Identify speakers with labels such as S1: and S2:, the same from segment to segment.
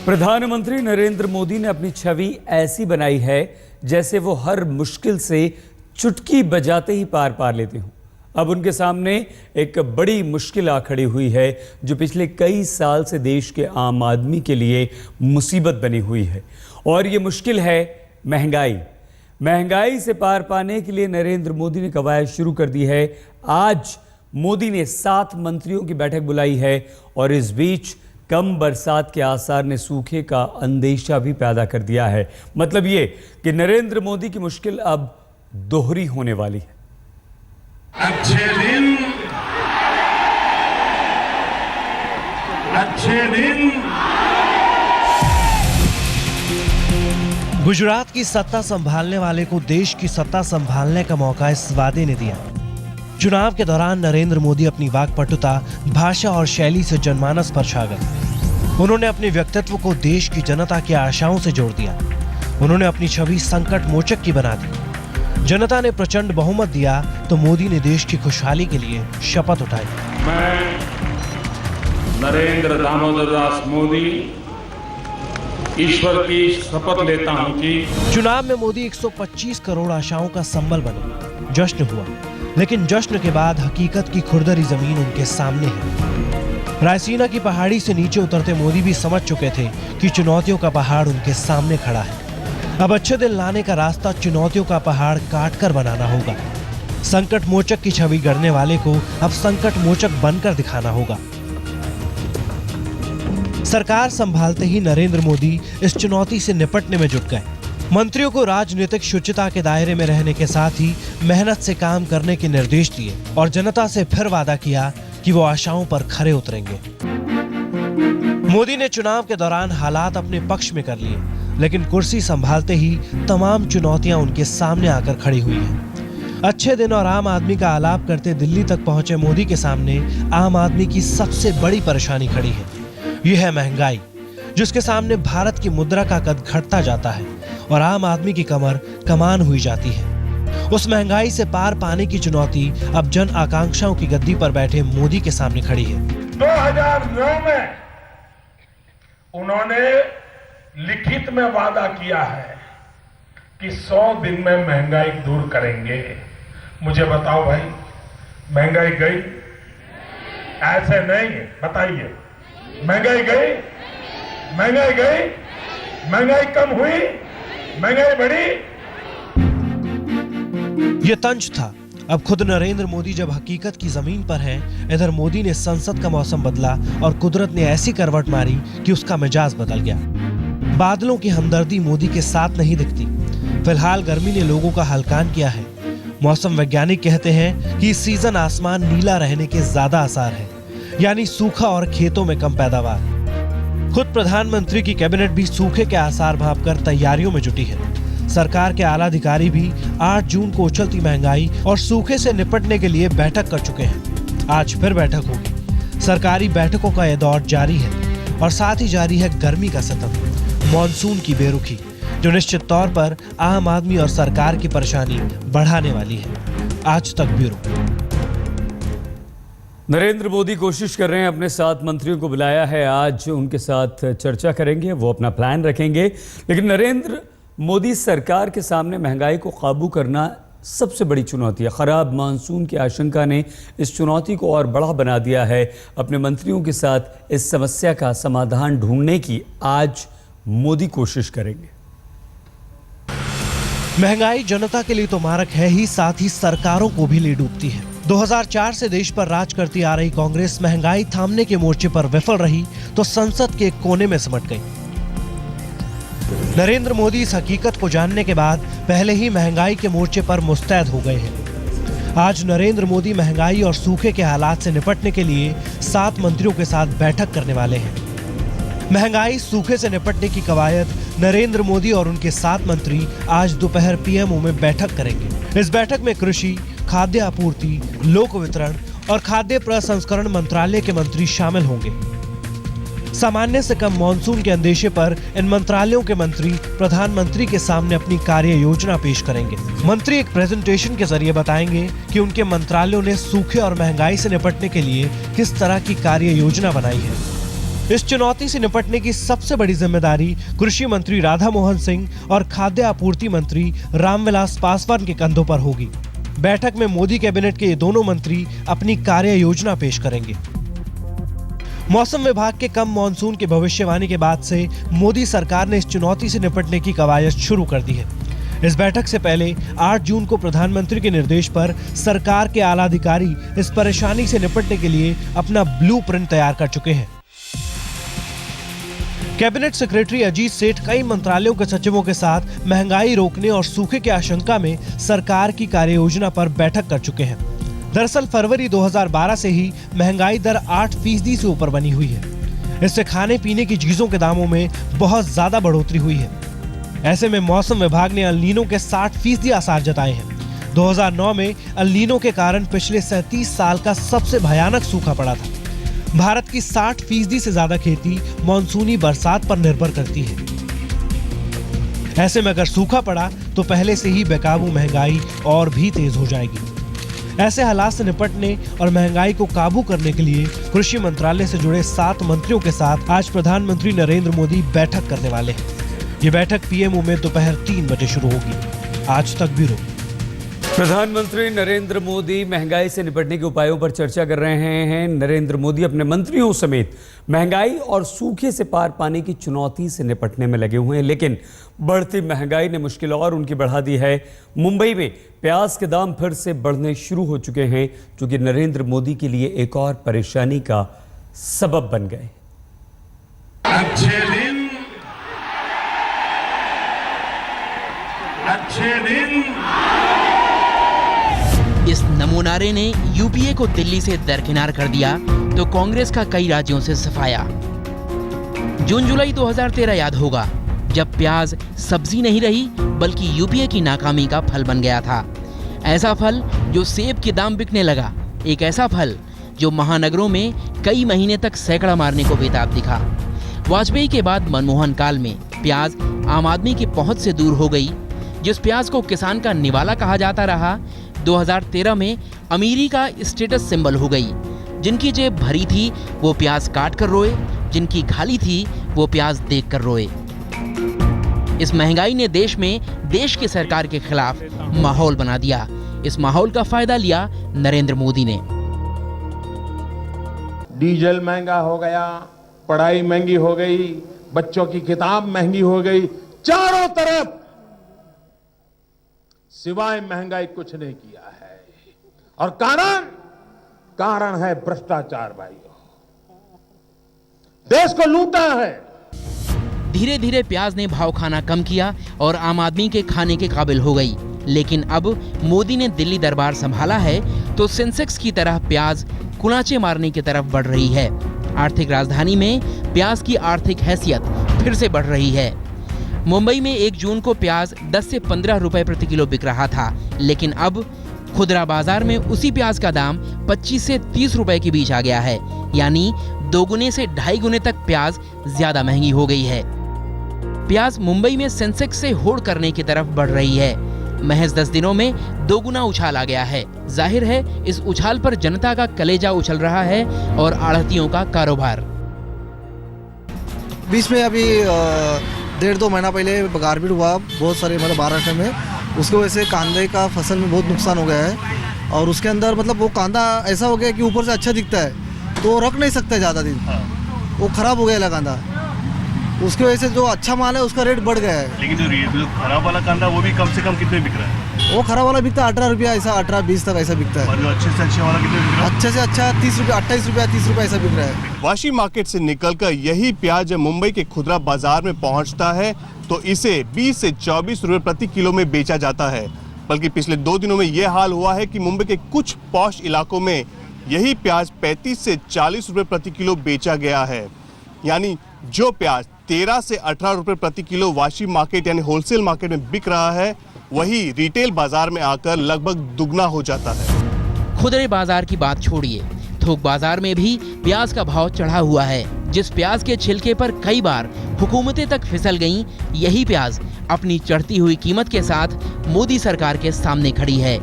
S1: प्रधानमंत्री नरेंद्र मोदी ने अपनी छवि ऐसी बनाई है जैसे वो हर मुश्किल से चुटकी बजाते ही पार पा लेते हों। अब उनके सामने एक बड़ी मुश्किल आ खड़ी हुई है जो पिछले कई साल से देश के आम आदमी के लिए मुसीबत बनी हुई है, और ये मुश्किल है महंगाई। महंगाई से पार पाने के लिए नरेंद्र मोदी ने कवायद शुरू कर दी है। आज मोदी ने 7 मंत्रियों की बैठक बुलाई है, और इस बीच कम बरसात के आसार ने सूखे का अंदेशा भी पैदा कर दिया है। मतलब ये कि नरेंद्र मोदी की मुश्किल अब दोहरी होने वाली है।
S2: अच्छे दिन
S3: गुजरात की सत्ता संभालने वाले को देश की सत्ता संभालने का मौका इस वादे ने दिया। चुनाव के दौरान नरेंद्र मोदी अपनी वाक्पटुता, भाषा और शैली से जनमानस पर छा गए। उन्होंने अपने व्यक्तित्व को देश की जनता की आशाओं से जोड़ दिया। उन्होंने अपनी छवि संकट मोचक की बना दी। जनता ने प्रचंड बहुमत दिया तो मोदी ने देश की खुशहाली के लिए शपथ उठाई।
S2: मैं नरेंद्र दामोदर दास मोदी ईश्वर की शपथ लेता हूं कि
S3: चुनाव में मोदी 125 करोड़ आशाओं का संबल बने। जश्न हुआ, लेकिन जश्न के बाद हकीकत की खुरदरी जमीन उनके सामने है। रायसीना की पहाड़ी से नीचे उतरते मोदी भी समझ चुके थे कि चुनौतियों का पहाड़ उनके सामने खड़ा है। अब अच्छे दिन लाने का रास्ता चुनौतियों का पहाड़ काटकर बनाना होगा। संकट मोचक की छवि गढ़ने वाले को अब संकट मोचक बनकर दिखाना होगा। सरकार संभालते ही नरेंद्र मोदी इस चुनौती से निपटने में जुट गए। मंत्रियों को राजनीतिक शुचिता के दायरे में रहने के साथ ही मेहनत से काम करने के निर्देश दिए, और जनता से फिर वादा किया कि वो आशाओं पर खरे उतरेंगे। मोदी ने चुनाव के दौरान हालात अपने पक्ष में कर लिए, लेकिन कुर्सी संभालते ही तमाम चुनौतियां उनके सामने आकर खड़ी हुई हैं। अच्छे दिन और आम आदमी का आलाप करते दिल्ली तक पहुंचे मोदी के सामने आम आदमी की सबसे बड़ी परेशानी खड़ी है। यह है महंगाई, जिसके सामने भारत की मुद्रा का कद घटता जाता है और आम आदमी की कमर कमान हुई जाती है। उस महंगाई से पार पाने की चुनौती अब जन आकांक्षाओं की गद्दी पर बैठे मोदी के सामने खड़ी है।
S2: 2009 में उन्होंने लिखित में वादा किया है कि 100 दिन में महंगाई दूर करेंगे। मुझे बताओ भाई, महंगाई गई? ऐसे नहीं, बताइए, महंगाई गई? महंगाई गई? महंगाई कम हुई? महंगाई बढ़ी?
S3: ये तंज था। अब खुद नरेंद्र मोदी जब हकीकत की जमीन पर हैं, इधर मोदी ने संसद का मौसम बदला और कुदरत ने ऐसी करवट मारी कि उसका मिजाज बदल गया। बादलों की हमदर्दी मोदी के साथ नहीं दिखती। फिलहाल गर्मी ने लोगों का हलकान किया है। मौसम वैज्ञानिक कहते हैं कि इस सीजन आसमान नीला रहने के ज्यादा आसार है, यानी सूखा और खेतों में कम पैदावार। खुद प्रधानमंत्री की कैबिनेट भी सूखे के आसार भांपकर तैयारियों में जुटी है। सरकार के आला अधिकारी भी 8 जून को उछलती महंगाई और सूखे से निपटने के लिए बैठक कर चुके हैं। आज फिर बैठक होगी। सरकारी बैठकों का यह दौर जारी है, और साथ ही जारी है गर्मी का सतत, मॉनसून की बेरुखी, जो निश्चित तौर पर आम आदमी और सरकार की परेशानी बढ़ाने वाली है। आज तक ब्यूरो।
S1: नरेंद्र मोदी कोशिश कर रहे हैं, अपने 7 मंत्रियों को बुलाया है, आज उनके साथ चर्चा करेंगे, वो अपना प्लान रखेंगे। लेकिन नरेंद्र मोदी सरकार के सामने महंगाई को काबू करना सबसे बड़ी चुनौती है। खराब मानसून की आशंका ने इस चुनौती को और बड़ा बना दिया है। अपने मंत्रियों के साथ इस समस्या का समाधान ढूंढने की आज मोदी कोशिश करेंगे।
S3: महंगाई जनता के लिए तो मारक है ही, साथ ही सरकारों को भी ले डूबती है। 2004 से देश पर राज करती आ रही कांग्रेस महंगाई थामने के मोर्चे पर विफल रही तो संसद के एक कोने में सिमट गई। नरेंद्र मोदी इस हकीकत को जानने के बाद पहले ही महंगाई के मोर्चे पर मुस्तैद हो गए हैं। आज नरेंद्र मोदी महंगाई और सूखे के हालात से निपटने के लिए 7 मंत्रियों के साथ बैठक करने वाले हैं। महंगाई सूखे से निपटने की कवायद नरेंद्र मोदी और उनके 7 मंत्री आज दोपहर पीएमओ में बैठक करेंगे। इस बैठक में कृषि, खाद्य आपूर्ति, लोक वितरण और खाद्य प्रसंस्करण मंत्रालय के मंत्री शामिल होंगे। सामान्य से कम मॉनसून के अंदेशे पर इन मंत्रालयों के मंत्री प्रधानमंत्री के सामने अपनी कार्य योजना पेश करेंगे। मंत्री एक प्रेजेंटेशन के जरिए बताएंगे कि उनके मंत्रालयों ने सूखे और महंगाई से निपटने के लिए किस तरह की कार्य योजना बनाई है। इस चुनौती से निपटने की सबसे बड़ी जिम्मेदारी कृषि मंत्री राधा मोहन सिंह और खाद्य आपूर्ति मंत्री रामविलास पासवान के कंधों पर होगी। बैठक में मोदी कैबिनेट के ये दोनों मंत्री अपनी कार्य योजना पेश करेंगे। मौसम विभाग के कम मॉनसून की भविष्यवाणी के बाद से मोदी सरकार ने इस चुनौती से निपटने की कवायद शुरू कर दी है। इस बैठक से पहले 8 जून को प्रधानमंत्री के निर्देश पर सरकार के आला अधिकारी इस परेशानी से निपटने के लिए अपना ब्लूप्रिंट तैयार कर चुके हैं। कैबिनेट सेक्रेटरी अजीत सेठ कई मंत्रालयों के सचिवों के साथ महंगाई रोकने और सूखे की आशंका में सरकार की कार्ययोजना पर बैठक कर चुके हैं। दरअसल फरवरी 2012 से ही महंगाई दर 8% से ऊपर बनी हुई है। इससे खाने पीने की चीजों के दामों में बहुत ज्यादा बढ़ोतरी हुई है। ऐसे में मौसम विभाग ने अल नीनो के 60% आसार जताए हैं। 2009 में अल नीनो के कारण पिछले 37 साल का सबसे भयानक सूखा पड़ा था। भारत की 60% से ज्यादा खेती मानसूनी बरसात पर निर्भर करती है। ऐसे में अगर सूखा पड़ा तो पहले से ही बेकाबू महंगाई और भी तेज हो जाएगी। ऐसे हालात से निपटने और महंगाई को काबू करने के लिए कृषि मंत्रालय से जुड़े 7 मंत्रियों के साथ आज प्रधानमंत्री नरेंद्र मोदी बैठक करने वाले हैं। ये बैठक पीएमओ में दोपहर 3 बजे शुरू होगी। आज तक ब्यूरो।
S1: प्रधानमंत्री नरेंद्र मोदी महंगाई से निपटने के उपायों पर चर्चा कर रहे हैं। नरेंद्र मोदी अपने मंत्रियों समेत महंगाई और सूखे से पार पाने की चुनौती से निपटने में लगे हुए हैं, लेकिन बढ़ती महंगाई ने मुश्किल और उनकी बढ़ा दी है। मुंबई में प्याज के दाम फिर से बढ़ने शुरू हो चुके हैं, जो कि नरेंद्र मोदी के लिए एक और परेशानी का सबब बन गए।
S2: अच्छे दिन
S4: इस नमूनारे ने यूपीए को दिल्ली से दरकिनार कर दिया तो कांग्रेस का कई राज्यों से सफाया। जून जुलाई 2013 याद होगा, जब प्याज सब्जी नहीं रही बल्कि यूपीए की नाकामी का फल बन गया था। ऐसा फल जो सेब के दाम बिकने लगा, एक ऐसा फल जो महानगरों में कई महीने तक सैकड़ा मारने को बेताब दिखा। वाजपेयी के बाद मनमोहन काल में प्याज आम आदमी की पहुंच से दूर हो गई। जिस प्याज को किसान का निवाला कहा जाता रहा, 2013 में अमीरी का स्टेटस सिंबल हो गई। जिनकी जेब भरी थी वो प्याज काट कर रोए, जिनकी खाली थी वो प्याज देख कर रोए। इस महंगाई ने देश में देश की सरकार के खिलाफ माहौल बना दिया। इस माहौल का फायदा लिया नरेंद्र मोदी ने।
S2: डीजल महंगा हो गया, पढ़ाई महंगी हो गई, बच्चों की किताब महंगी हो गई, चारों तरफ सिवाय महंगाई कुछ नहीं किया है। और कारण है भ्रष्टाचार। भाइयों, देश को लूटा है।
S4: धीरे धीरे प्याज ने भाव खाना कम किया और आम आदमी के खाने के काबिल हो गई। लेकिन अब मोदी ने दिल्ली दरबार संभाला है तो सेंसेक्स की तरह प्याज कुलाचे मारने की तरफ बढ़ रही है। आर्थिक राजधानी में प्याज की आर्थिक हैसियत फिर से बढ़ रही है। मुंबई में 1 जून को प्याज 10 से 15 रुपए प्रति किलो बिक रहा था, लेकिन अब खुदरा बाजार में उसी प्याज का दाम 25 से 30 रुपए के बीच आ गया है। यानी 2 गुने से 2.5 गुने तक प्याज ज्यादा महंगी हो गई है। प्याज मुंबई में सेंसेक्स से होड़ करने की तरफ बढ़ रही है। महज 10 दिनों में 2 गुना उछाल आ गया है। जाहिर है इस उछाल पर जनता का कलेजा उछल रहा है और आढ़तियों का कारोबार।
S5: बीच में अभी 1.5-2 महीना पहले गारपीट हुआ बहुत सारे, मतलब महाराष्ट्र में। उसकी वजह से कांदे का फसल में बहुत नुकसान हो गया है। और उसके अंदर मतलब वो कांदा ऐसा हो गया कि ऊपर से अच्छा दिखता है तो रख नहीं सकता ज़्यादा दिन, वो खराब हो गया कांदा। उसकी वजह से जो अच्छा माल है उसका रेट बढ़ गया है।
S6: लेकिन जो खराब वाला कांदा वो भी कम से कम कितने बिक रहा है?
S5: वो खराब वाला बिकता है 18 रुपया, ऐसा 18-20 तक ऐसा बिकता है।
S6: और जो अच्छे से अच्छे वाला कितने बिक रहा है?
S5: अच्छे से अच्छा 30 रुपया, 28 रुपया, 30 रुपया ऐसा बिक रहा है।
S7: वाशी मार्केट से निकलकर यही प्याज जब मुंबई के खुदरा बाजार में पहुंचता है तो इसे 20 से 24 रुपए प्रति किलो में बेचा जाता है। बल्कि पिछले 2 दिनों में यह हाल हुआ है कि मुंबई के कुछ पॉश इलाकों में यही प्याज 35 से 40 रुपए प्रति किलो बेचा गया है। यानी जो प्याज 13 से 18 रुपए प्रति किलो वाशी मार्केट यानी होलसेल मार्केट में बिक रहा है, वही रिटेल बाजार में आकर लगभग दुगना हो जाता है।
S4: खुदरे बाजार की बात छोड़िए, थोक बाजार में भी प्याज का भाव चढ़ा हुआ है। जिस प्याज के छिलके पर कई बार हुकूमतें तक फिसल गईं, यही प्याज अपनी चढ़ती हुई कीमत के साथ मोदी सरकार के सामने खड़ी है।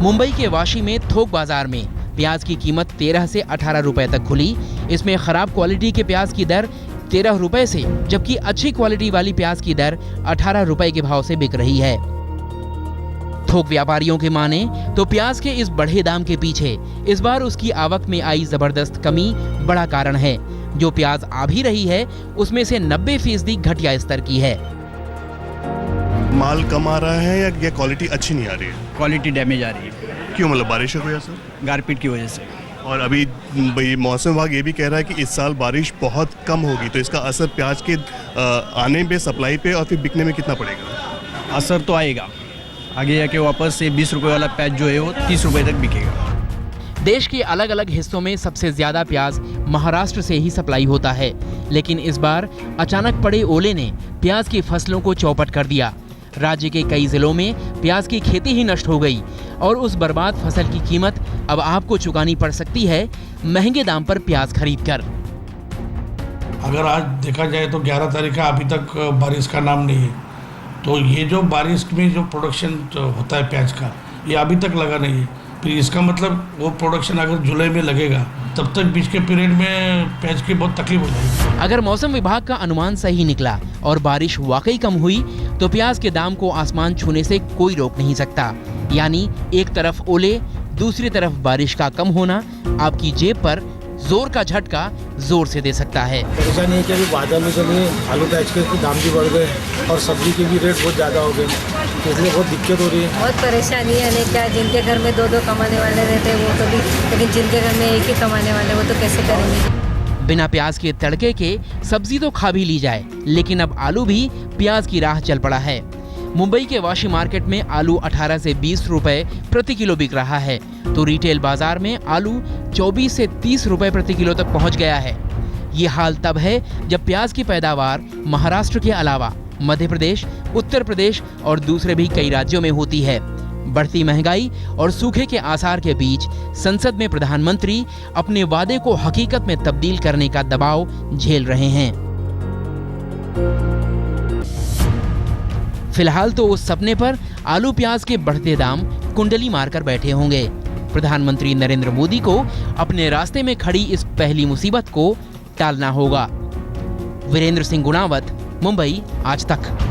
S4: मुंबई के वाशी में थोक बाजार में प्याज की कीमत 13 से 18 रुपए तक खुली। इसमें खराब क्वालिटी के प्याज की दर 13 रुपए से, जबकि अच्छी क्वालिटी वाली प्याज की दर 18 रुपए के भाव से बिक रही है। थोक व्यापारियों के माने तो प्याज के इस बढ़े दाम के पीछे इस बार उसकी आवक में आई जबरदस्त कमी बड़ा कारण है। जो प्याज आ भी रही है उसमें से 90% घटिया स्तर की है।
S7: माल कम आ रहा है या क्वालिटी अच्छी नहीं आ रही है?
S8: क्वालिटी डैमेज आ रही है।
S7: क्यों, मतलब बारिश की वजह से?
S8: गारपीट की वजह से।
S7: और अभी भाई मौसम विभाग ये भी कह रहा है कि इस साल बारिश बहुत कम होगी, तो इसका असर प्याज के आने पे, सप्लाई पे और फिर बिकने में कितना पड़ेगा?
S8: असर तो आएगा, आगे जाके वापस से 20 रुपए वाला प्याज जो है वो 30 रुपए तक बिकेगा।
S4: देश के अलग अलग हिस्सों में सबसे ज्यादा प्याज महाराष्ट्र से ही सप्लाई होता है, लेकिन इस बार अचानक पड़े ओले ने प्याज की फसलों को चौपट कर दिया। राज्य के कई जिलों में प्याज की खेती ही नष्ट हो गई और उस बर्बाद फसल की कीमत अब आपको चुकानी पड़ सकती है महंगे दाम पर प्याज खरीदकर।
S9: अगर आज देखा जाए तो 11 तारीख का अभी तक बारिश का नाम नहीं है, तो ये जो बारिश में जो प्रोडक्शन होता है प्याज का, ये अभी तक लगा नहीं है। फिर इसका मतलब वो प्रोडक्शन अगर जुलाई में लगेगा तब तक बीच के पीरियड में प्याज की बहुत तकलीफ हो जाएगी।
S4: अगर मौसम विभाग का अनुमान सही निकला और बारिश वाकई कम हुई तो प्याज के दाम को आसमान छूने से कोई रोक नहीं सकता। यानी एक तरफ ओले, दूसरी तरफ बारिश का कम होना आपकी जेब पर जोर का झटका जोर से दे सकता है।
S10: परेशानी है कि अभी बाजार में चलिए आलू प्याज के दाम भी बढ़ गए और सब्जी के भी रेट बहुत ज़्यादा हो गए, इसलिए बहुत दिक्कत हो रही है।
S11: बहुत परेशानी है, नहीं क्या, जिनके घर में 2-2 कमाने वाले रहते हैं वो तो भी, लेकिन जिनके घर में एक ही कमाने वाले वो तो कैसे करेंगे।
S4: बिना प्याज के तड़के के सब्जी तो खा भी ली जाए, लेकिन अब आलू भी प्याज की राह चल पड़ा है। मुंबई के वाशी मार्केट में आलू 18 से 20 रुपए प्रति किलो बिक रहा है, तो रिटेल बाजार में आलू 24 से 30 रुपए प्रति किलो तक पहुंच गया है। ये हाल तब है जब प्याज की पैदावार महाराष्ट्र के अलावा मध्य प्रदेश, उत्तर प्रदेश और दूसरे भी कई राज्यों में होती है। बढ़ती महंगाई और सूखे के आसार के बीच संसद में प्रधानमंत्री अपने वादे को हकीकत में तब्दील करने का दबाव झेल रहे हैं। फिलहाल तो उस सपने पर आलू प्याज के बढ़ते दाम कुंडली मारकर बैठे होंगे। प्रधानमंत्री नरेंद्र मोदी को अपने रास्ते में खड़ी इस पहली मुसीबत को टालना होगा। वीरेंद्र सिंह गुणावत, मुंबई, आज तक।